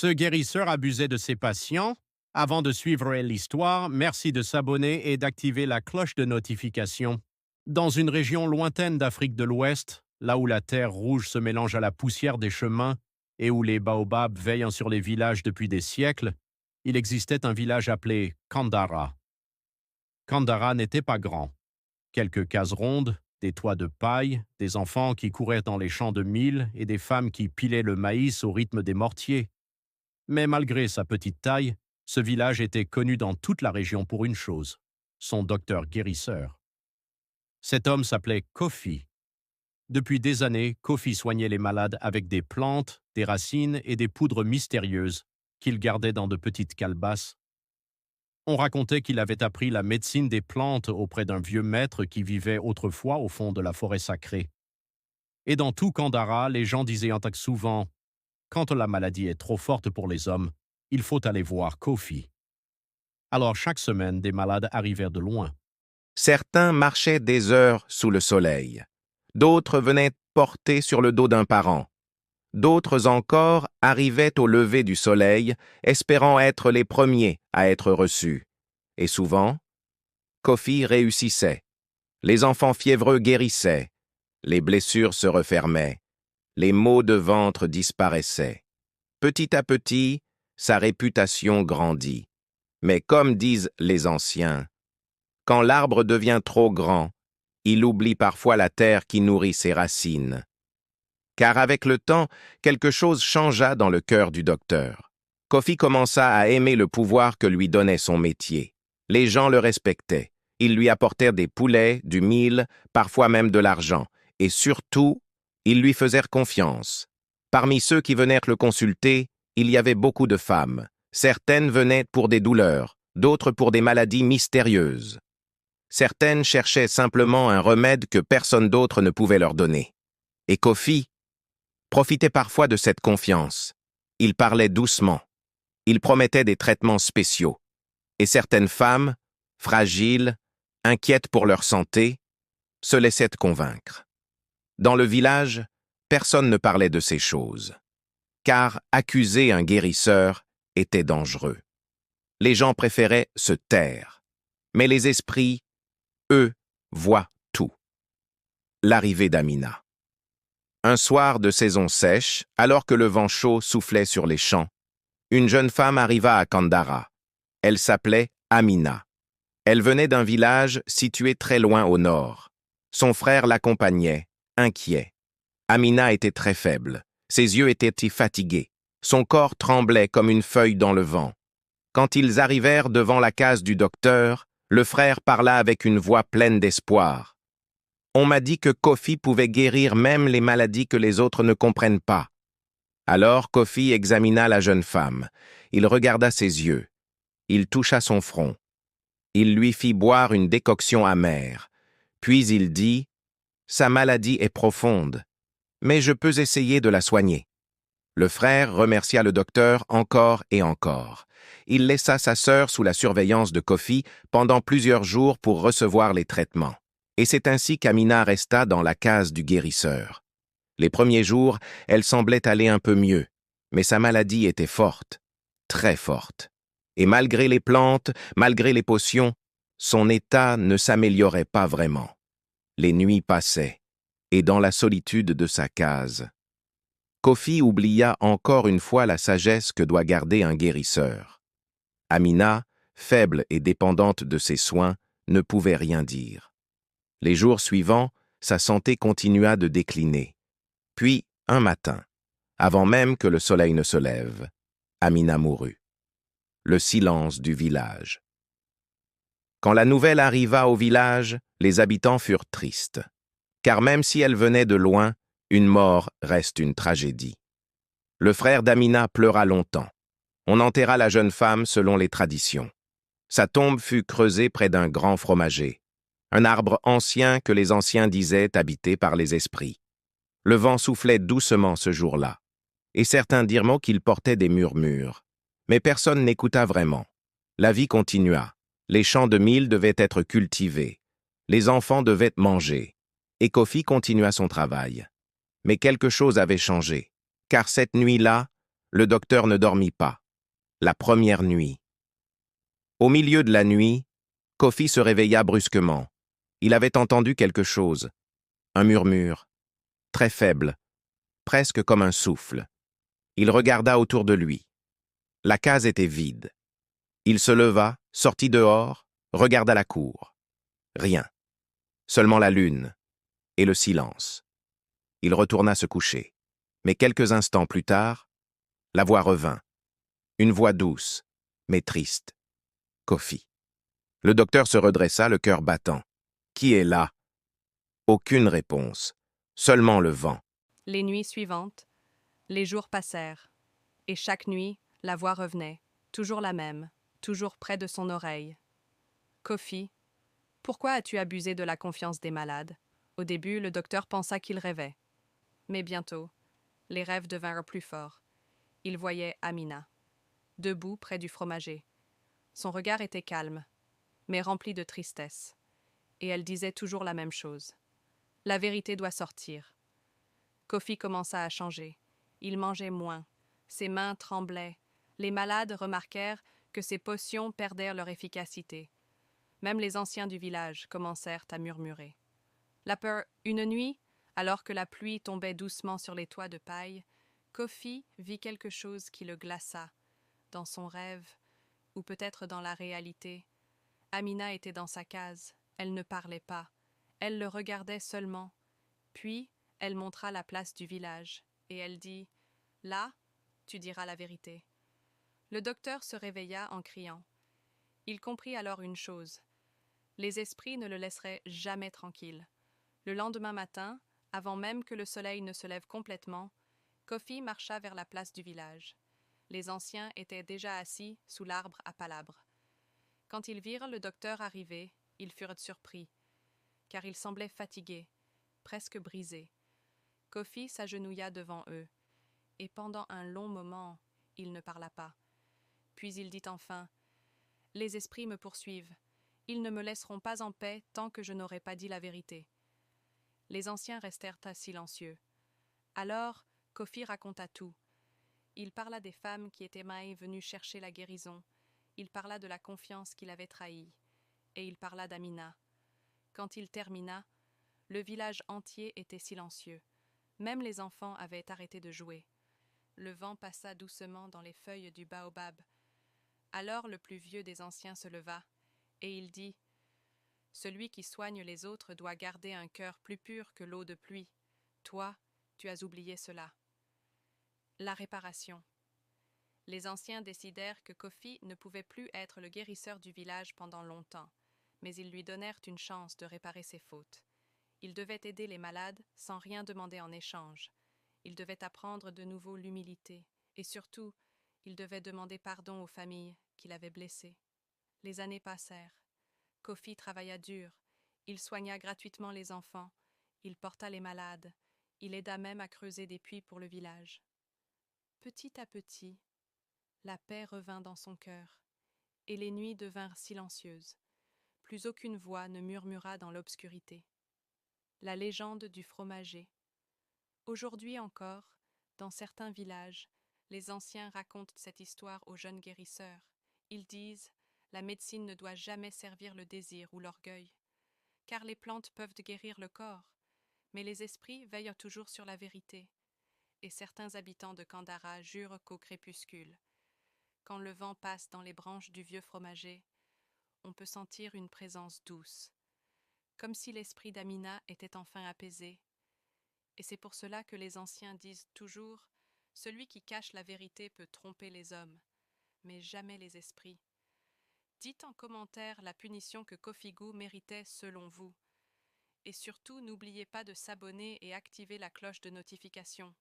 Ce guérisseur abusait de ses patients. Avant de suivre l'histoire, merci de s'abonner et d'activer la cloche de notification. Dans une région lointaine d'Afrique de l'Ouest, là où la terre rouge se mélange à la poussière des chemins et où les baobabs veillent sur les villages depuis des siècles, il existait un village appelé Kandara. Kandara n'était pas grand. Quelques cases rondes, des toits de paille, des enfants qui couraient dans les champs de mil et des femmes qui pilaient le maïs au rythme des mortiers. Mais malgré sa petite taille, ce village était connu dans toute la région pour une chose, son docteur guérisseur. Cet homme s'appelait Kofi. Depuis des années, Kofi soignait les malades avec des plantes, des racines et des poudres mystérieuses qu'il gardait dans de petites calebasses. On racontait qu'il avait appris la médecine des plantes auprès d'un vieux maître qui vivait autrefois au fond de la forêt sacrée. Et dans tout Kandara, les gens disaient en souvent: quand la maladie est trop forte pour les hommes, il faut aller voir Kofi. Alors chaque semaine, des malades arrivèrent de loin. Certains marchaient des heures sous le soleil. D'autres venaient portés sur le dos d'un parent. D'autres encore arrivaient au lever du soleil, espérant être les premiers à être reçus. Et souvent, Kofi réussissait. Les enfants fiévreux guérissaient. Les blessures se refermaient. Les maux de ventre disparaissaient. Petit à petit, sa réputation grandit. Mais comme disent les anciens, quand l'arbre devient trop grand, il oublie parfois la terre qui nourrit ses racines. Car avec le temps, quelque chose changea dans le cœur du docteur. Kofi commença à aimer le pouvoir que lui donnait son métier. Les gens le respectaient. Ils lui apportèrent des poulets, du mil, parfois même de l'argent. Et surtout, ils lui faisaient confiance. Parmi ceux qui venaient le consulter, il y avait beaucoup de femmes. Certaines venaient pour des douleurs, d'autres pour des maladies mystérieuses. Certaines cherchaient simplement un remède que personne d'autre ne pouvait leur donner. Et Kofi profitait parfois de cette confiance. Il parlait doucement. Il promettait des traitements spéciaux. Et certaines femmes, fragiles, inquiètes pour leur santé, se laissaient convaincre. Dans le village, personne ne parlait de ces choses. Car accuser un guérisseur était dangereux. Les gens préféraient se taire. Mais les esprits, eux, voient tout. L'arrivée d'Amina. Un soir de saison sèche, alors que le vent chaud soufflait sur les champs, une jeune femme arriva à Kandara. Elle s'appelait Amina. Elle venait d'un village situé très loin au nord. Son frère l'accompagnait, inquiet. Amina était très faible. Ses yeux étaient fatigués. Son corps tremblait comme une feuille dans le vent. Quand ils arrivèrent devant la case du docteur, le frère parla avec une voix pleine d'espoir. « On m'a dit que Kofi pouvait guérir même les maladies que les autres ne comprennent pas. » Alors Kofi examina la jeune femme. Il regarda ses yeux. Il toucha son front. Il lui fit boire une décoction amère. Puis il dit « Sa maladie est profonde, mais je peux essayer de la soigner. » Le frère remercia le docteur encore et encore. Il laissa sa sœur sous la surveillance de Kofi pendant plusieurs jours pour recevoir les traitements. Et c'est ainsi qu'Amina resta dans la case du guérisseur. Les premiers jours, elle semblait aller un peu mieux, mais sa maladie était forte, très forte. Et malgré les plantes, malgré les potions, son état ne s'améliorait pas vraiment. Les nuits passaient, et dans la solitude de sa case, Kofi oublia encore une fois la sagesse que doit garder un guérisseur. Amina, faible et dépendante de ses soins, ne pouvait rien dire. Les jours suivants, sa santé continua de décliner. Puis, un matin, avant même que le soleil ne se lève, Amina mourut. Le silence du village. Quand la nouvelle arriva au village, les habitants furent tristes. Car même si elle venait de loin, une mort reste une tragédie. Le frère d'Amina pleura longtemps. On enterra la jeune femme selon les traditions. Sa tombe fut creusée près d'un grand fromager, un arbre ancien que les anciens disaient habité par les esprits. Le vent soufflait doucement ce jour-là, et certains dirent qu'il portait des murmures. Mais personne n'écouta vraiment. La vie continua. Les champs de mil devaient être cultivés. Les enfants devaient manger. Et Kofi continua son travail. Mais quelque chose avait changé, car cette nuit-là, Le docteur ne dormit pas. La première nuit. Au milieu de la nuit, Kofi se réveilla brusquement. Il avait entendu quelque chose. Un murmure. Très faible. Presque comme un souffle. Il regarda autour de lui. La case était vide. Il se leva, sortit dehors, regarda la cour. Rien. Seulement la lune. Et le silence. Il retourna se coucher. Mais quelques instants plus tard, la voix revint. Une voix douce, mais triste. Kofi. Le docteur se redressa, le cœur battant. Qui est là? Aucune réponse. Seulement le vent. Les nuits suivantes, les jours passèrent, et chaque nuit, la voix revenait, toujours la même, toujours près de son oreille. Kofi, pourquoi as-tu abusé de la confiance des malades? Au début, le docteur pensa qu'il rêvait. Mais bientôt, les rêves devinrent plus forts. Il voyait Amina, debout près du fromager. Son regard était calme, mais rempli de tristesse, et elle disait toujours la même chose. La vérité doit sortir. Kofi commença à changer. Il mangeait moins. Ses mains tremblaient. Les malades remarquèrent que ses potions perdèrent leur efficacité. Même les anciens du village commencèrent à murmurer. Une nuit, alors que la pluie tombait doucement sur les toits de paille, Kofi vit quelque chose qui le glaça. Dans son rêve, ou peut-être dans la réalité, Amina était dans sa case. Elle ne parlait pas. Elle le regardait seulement. Puis, elle montra la place du village, et elle dit « Là, tu diras la vérité. » Le docteur se réveilla en criant. Il comprit alors une chose. Les esprits ne le laisseraient jamais tranquille. Le lendemain matin, avant même que le soleil ne se lève complètement, Kofi marcha vers la place du village. Les anciens étaient déjà assis sous l'arbre à palabres. Quand ils virent le docteur arriver, ils furent surpris, car il semblait fatigué, presque brisé. Kofi s'agenouilla devant eux, et pendant un long moment, il ne parla pas. Puis il dit enfin « Les esprits me poursuivent. Ils ne me laisseront pas en paix tant que je n'aurai pas dit la vérité. » Les anciens restèrent silencieux. Alors, Kofi raconta tout. Il parla des femmes qui étaient venues chercher la guérison. Il parla de la confiance qu'il avait trahie. Et il parla d'Amina. Quand il termina, le village entier était silencieux. Même les enfants avaient arrêté de jouer. Le vent passa doucement dans les feuilles du baobab. Alors le plus vieux des anciens se leva, et il dit « Celui qui soigne les autres doit garder un cœur plus pur que l'eau de pluie. Toi, tu as oublié cela. » La réparation. Les anciens décidèrent que Kofi ne pouvait plus être le guérisseur du village pendant longtemps, mais ils lui donnèrent une chance de réparer ses fautes. Il devait aider les malades sans rien demander en échange. Il devait apprendre de nouveau l'humilité, et surtout, il devait demander pardon aux familles qu'il avait blessées. Les années passèrent. Kofi travailla dur. Il soigna gratuitement les enfants. Il porta les malades. Il aida même à creuser des puits pour le village. Petit à petit, la paix revint dans son cœur, et les nuits devinrent silencieuses. Plus aucune voix ne murmura dans l'obscurité. La légende du fromager. Aujourd'hui encore, dans certains villages, les anciens racontent cette histoire aux jeunes guérisseurs. Ils disent « La médecine ne doit jamais servir le désir ou l'orgueil, car les plantes peuvent guérir le corps, mais les esprits veillent toujours sur la vérité. » Et certains habitants de Kandara jurent qu'au crépuscule, quand le vent passe dans les branches du vieux fromager, on peut sentir une présence douce, comme si l'esprit d'Amina était enfin apaisé. Et c'est pour cela que les anciens disent toujours « Celui qui cache la vérité peut tromper les hommes, mais jamais les esprits. » Dites en commentaire la punition que Kofi-gu méritait selon vous. Et surtout, n'oubliez pas de s'abonner et activer la cloche de notification.